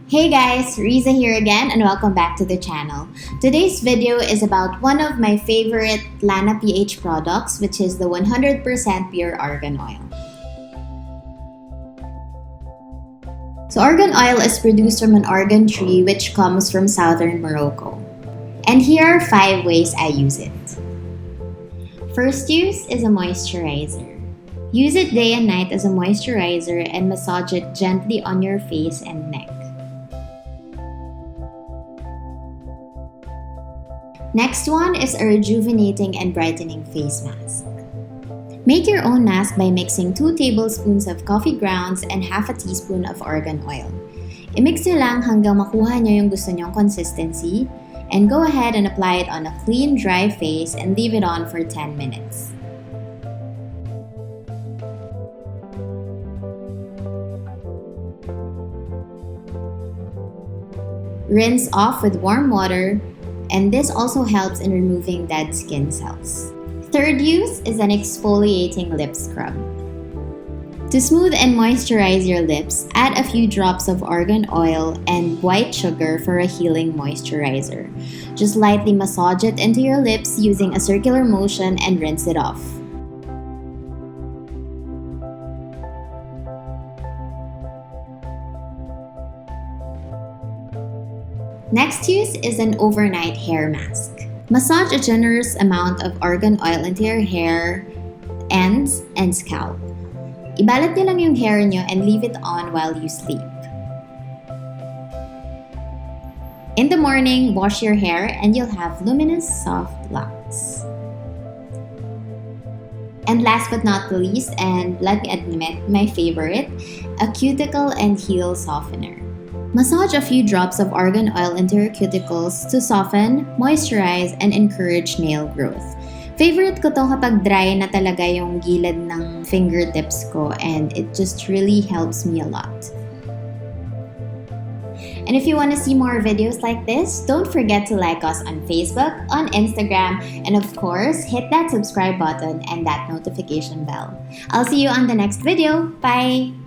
Hey guys, Rizza here again and welcome back to the channel. Today's video is about one of my favorite Lana PH products, which is the 100% pure argan oil. So argan oil is produced from an argan tree which comes from southern Morocco. And here are 5 ways I use it. First use is a moisturizer. Use it day and night as a moisturizer and massage it gently on your face and neck. Next one is a rejuvenating and brightening face mask. Make your own mask by mixing 2 tablespoons of coffee grounds and half a teaspoon of argan oil. I-mix nyo lang hanggang makuha nyo yung gusto nyong consistency and go ahead and apply it on a clean, dry face and leave it on for 10 minutes. Rinse off with warm water, and this also helps in removing dead skin cells. Third use is an exfoliating lip scrub. To smooth and moisturize your lips, add a few drops of argan oil and white sugar for a healing moisturizer. Just lightly massage it into your lips using a circular motion and rinse it off. Next use is an overnight hair mask. Massage a generous amount of argan oil into your hair, ends, and scalp. Ibalat nyo lang yung hair nyo and leave it on while you sleep. In the morning, wash your hair and you'll have luminous, soft locks. And last but not the least, and let me admit, my favorite, a cuticle and heel softener. Massage a few drops of argan oil into your cuticles to soften, moisturize, and encourage nail growth. Favorite ko to kapag dry na talaga yung gilid ng fingertips ko, and it just really helps me a lot. And if you want to see more videos like this, don't forget to like us on Facebook, on Instagram, and of course, hit that subscribe button and that notification bell. I'll see you on the next video. Bye!